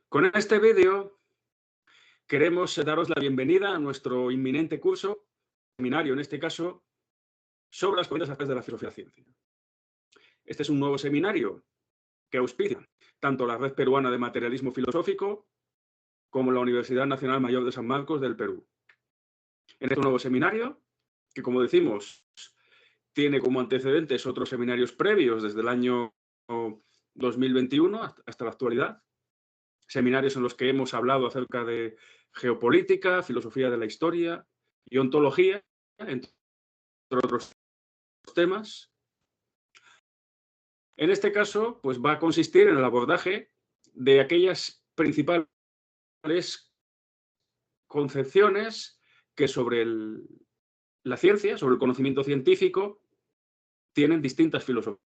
Con este vídeo queremos daros la bienvenida a nuestro inminente curso, seminario en este caso, sobre las corrientes actuales de la filosofía de la ciencia. Este es un nuevo seminario que auspicia tanto la Red Peruana de Materialismo Filosófico como la Universidad Nacional Mayor de San Marcos del Perú. En este nuevo seminario, que como decimos, tiene como antecedentes otros seminarios previos desde el año 2021 hasta la actualidad, seminarios en los que hemos hablado acerca de geopolítica, filosofía de la historia y ontología, entre otros temas. En este caso, pues va a consistir en el abordaje de aquellas principales concepciones que sobre la ciencia, sobre el conocimiento científico, tienen distintas filosofías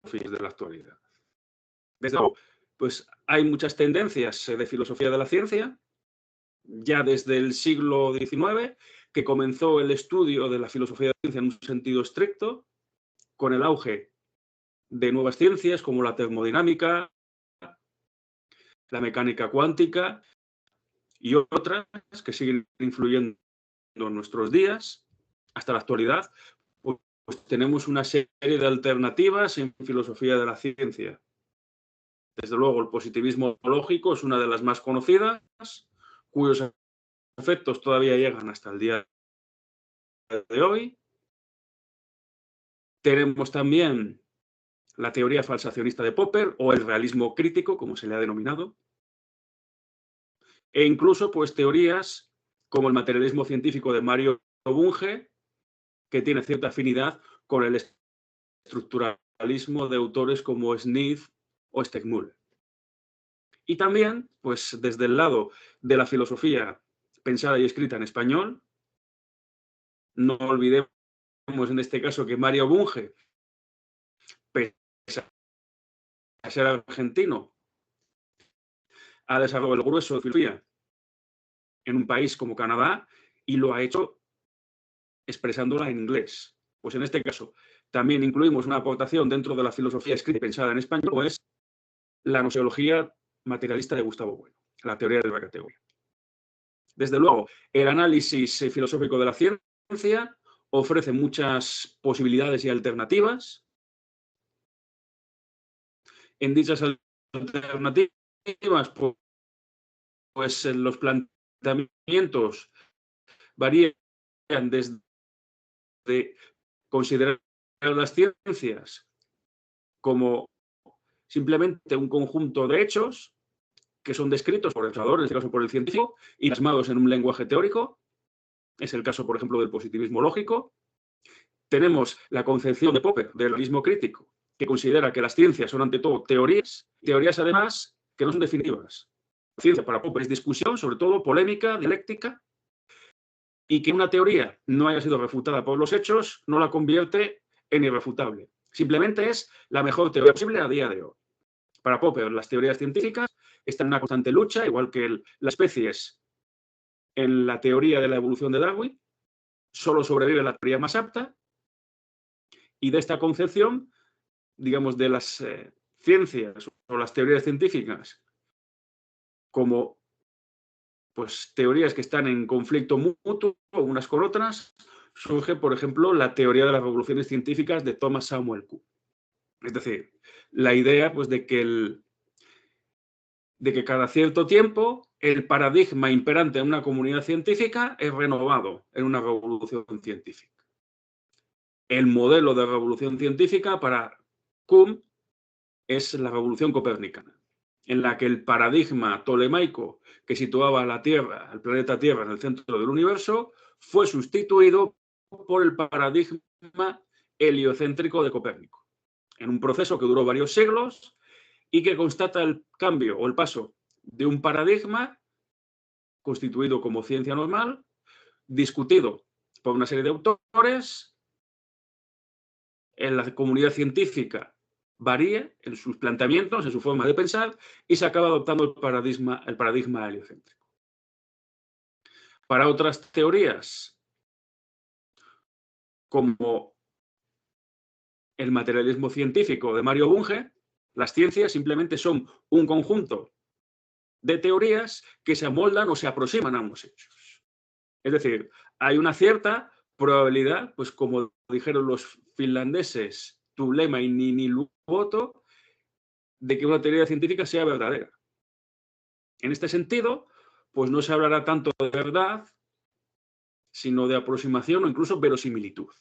de la actualidad. Desde luego, pues hay muchas tendencias de filosofía de la ciencia, ya desde el siglo XIX, que comenzó el estudio de la filosofía de la ciencia en un sentido estricto, con el auge de nuevas ciencias como la termodinámica, la mecánica cuántica y otras que siguen influyendo en nuestros días hasta la actualidad. Pues tenemos una serie de alternativas en filosofía de la ciencia. Desde luego, el positivismo lógico es una de las más conocidas, cuyos efectos todavía llegan hasta el día de hoy. Tenemos también la teoría falsacionista de Popper o el realismo crítico, como se le ha denominado, e incluso pues teorías como el materialismo científico de Mario Bunge, que tiene cierta afinidad con el estructuralismo de autores como Smith o Stegmuller. Y también, pues desde el lado de la filosofía pensada y escrita en español, no olvidemos en este caso que Mario Bunge, pese a ser argentino, ha desarrollado el grueso de filosofía en un país como Canadá y lo ha hecho expresándola en inglés. Pues en este caso también incluimos una aportación dentro de la filosofía escrita y pensada en español, como es la gnoseología materialista de Gustavo Bueno, la teoría de la categoría. Desde luego, el análisis filosófico de la ciencia ofrece muchas posibilidades y alternativas. En dichas alternativas, pues los planteamientos varían desde considerar las ciencias como simplemente un conjunto de hechos que son descritos por el observador, en este caso por el científico, y plasmados en un lenguaje teórico. Es el caso, por ejemplo, del positivismo lógico. Tenemos la concepción de Popper del realismo crítico, que considera que las ciencias son ante todo teorías además que no son definitivas. La ciencia para Popper es discusión, sobre todo polémica, dialéctica, y que una teoría no haya sido refutada por los hechos no la convierte en irrefutable. Simplemente es la mejor teoría posible a día de hoy. Para Popper, las teorías científicas están en una constante lucha, igual que las especies en la teoría de la evolución de Darwin, solo sobrevive la teoría más apta, y de esta concepción, digamos, de las ciencias o las teorías científicas como pues, teorías que están en conflicto mutuo unas con otras, surge, por ejemplo, la teoría de las revoluciones científicas de Thomas Samuel Kuhn. Es decir, la idea pues, de que cada cierto tiempo el paradigma imperante en una comunidad científica es renovado en una revolución científica. El modelo de revolución científica para Kuhn es la revolución copernicana, en la que el paradigma tolemaico que situaba a la Tierra, al planeta Tierra en el centro del universo, fue sustituido por el paradigma heliocéntrico de Copérnico, en un proceso que duró varios siglos y que constata el cambio o el paso de un paradigma constituido como ciencia normal, discutido por una serie de autores, en la comunidad científica varía en sus planteamientos, en su forma de pensar, y se acaba adoptando el paradigma heliocéntrico. Para otras teorías, como el materialismo científico de Mario Bunge, las ciencias simplemente son un conjunto de teorías que se amoldan o se aproximan a unos hechos. Es decir, hay una cierta probabilidad, pues como dijeron los finlandeses, tu lema y ni luoto, de que una teoría científica sea verdadera. En este sentido, pues no se hablará tanto de verdad, sino de aproximación o incluso verosimilitud.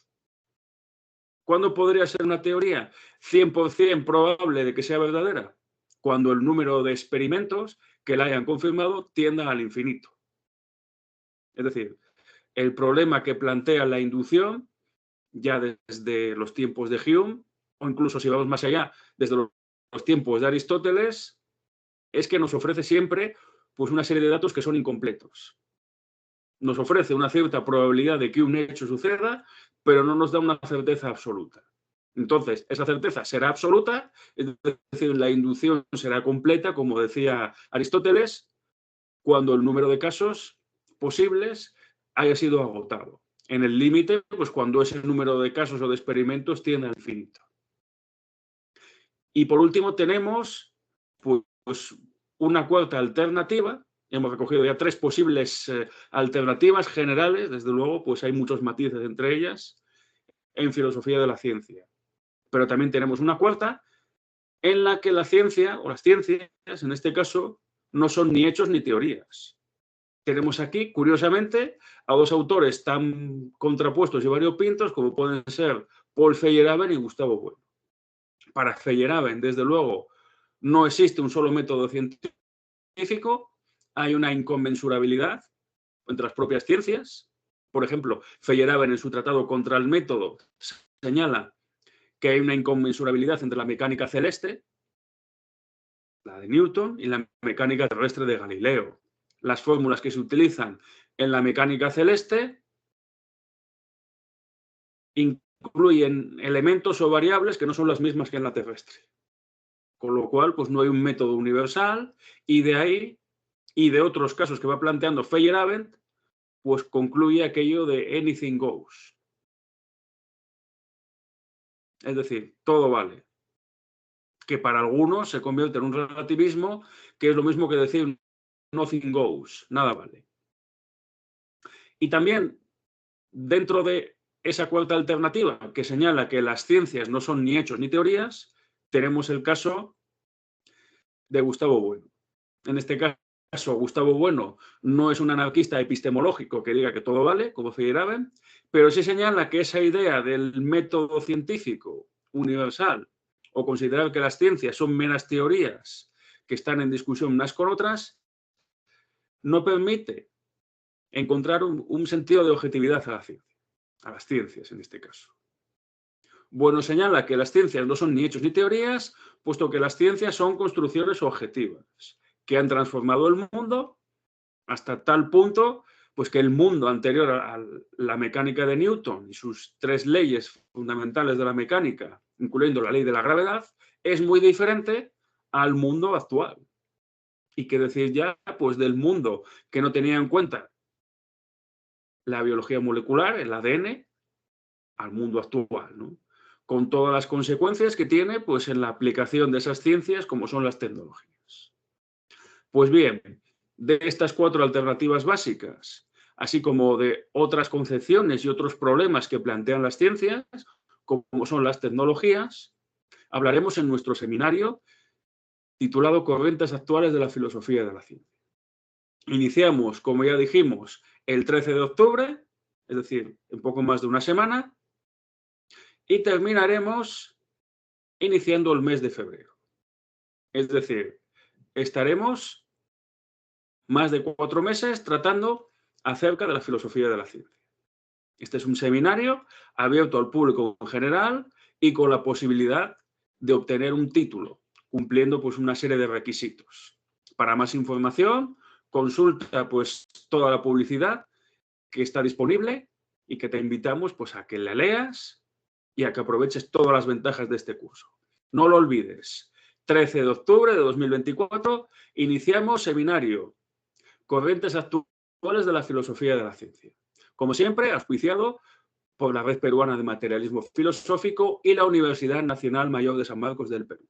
¿Cuándo podría ser una teoría 100% probable de que sea verdadera? Cuando el número de experimentos que la hayan confirmado tienda al infinito. Es decir, el problema que plantea la inducción, ya desde los tiempos de Hume, o incluso si vamos más allá, desde los tiempos de Aristóteles, es que nos ofrece siempre pues, una serie de datos que son incompletos. Nos ofrece una cierta probabilidad de que un hecho suceda, pero no nos da una certeza absoluta. Entonces, esa certeza será absoluta, es decir, la inducción será completa, como decía Aristóteles, cuando el número de casos posibles haya sido agotado. En el límite, pues cuando ese número de casos o de experimentos tiende al infinito. Y por último tenemos pues, una cuarta alternativa. Hemos recogido ya 3 posibles alternativas generales. Desde luego, pues hay muchos matices entre ellas en filosofía de la ciencia. Pero también tenemos una cuarta en la que la ciencia, o las ciencias, en este caso, no son ni hechos ni teorías. Tenemos aquí, curiosamente, a 2 autores tan contrapuestos y variopintos como pueden ser Paul Feyerabend y Gustavo Bueno. Para Feyerabend, desde luego, no existe un solo método científico, hay una inconmensurabilidad entre las propias ciencias. Por ejemplo, Feyerabend en su tratado contra el método señala que hay una inconmensurabilidad entre la mecánica celeste, la de Newton, y la mecánica terrestre de Galileo. Las fórmulas que se utilizan en la mecánica celeste incluyen elementos o variables que no son las mismas que en la terrestre. Con lo cual, pues no hay un método universal y de ahí, y de otros casos que va planteando Feyerabend, pues concluye aquello de anything goes. Es decir, todo vale. Que para algunos se convierte en un relativismo que es lo mismo que decir nothing goes, nada vale. Y también, dentro de esa cuarta alternativa que señala que las ciencias no son ni hechos ni teorías, tenemos el caso de Gustavo Bueno. En este caso, Gustavo Bueno no es un anarquista epistemológico que diga que todo vale, como Feyerabend, pero sí señala que esa idea del método científico universal o considerar que las ciencias son meras teorías que están en discusión unas con otras, no permite encontrar un sentido de objetividad a la ciencia, a las ciencias en este caso. Bueno señala que las ciencias no son ni hechos ni teorías, puesto que las ciencias son construcciones objetivas que han transformado el mundo hasta tal punto pues que el mundo anterior a la mecánica de Newton y sus 3 leyes fundamentales de la mecánica, incluyendo la ley de la gravedad, es muy diferente al mundo actual. Y qué decir ya pues del mundo que no tenía en cuenta la biología molecular, el ADN, al mundo actual, ¿no? Con todas las consecuencias que tiene pues, en la aplicación de esas ciencias como son las tecnologías. Pues bien, de estas 4 alternativas básicas, así como de otras concepciones y otros problemas que plantean las ciencias, como son las tecnologías, hablaremos en nuestro seminario titulado Corrientes actuales de la filosofía de la ciencia. Iniciamos, como ya dijimos, el 13 de octubre, es decir, en poco más de una semana, y terminaremos iniciando el mes de febrero. Es decir, estaremos más de 4 meses tratando acerca de la filosofía de la ciencia. Este es un seminario abierto al público en general y con la posibilidad de obtener un título, cumpliendo pues, una serie de requisitos. Para más información, consulta pues, toda la publicidad que está disponible y que te invitamos pues, a que la leas y a que aproveches todas las ventajas de este curso. No lo olvides, 13 de octubre de 2024 iniciamos seminario Corrientes actuales de la filosofía de la ciencia. Como siempre, auspiciado por la Red Peruana de Materialismo Filosófico y la Universidad Nacional Mayor de San Marcos del Perú.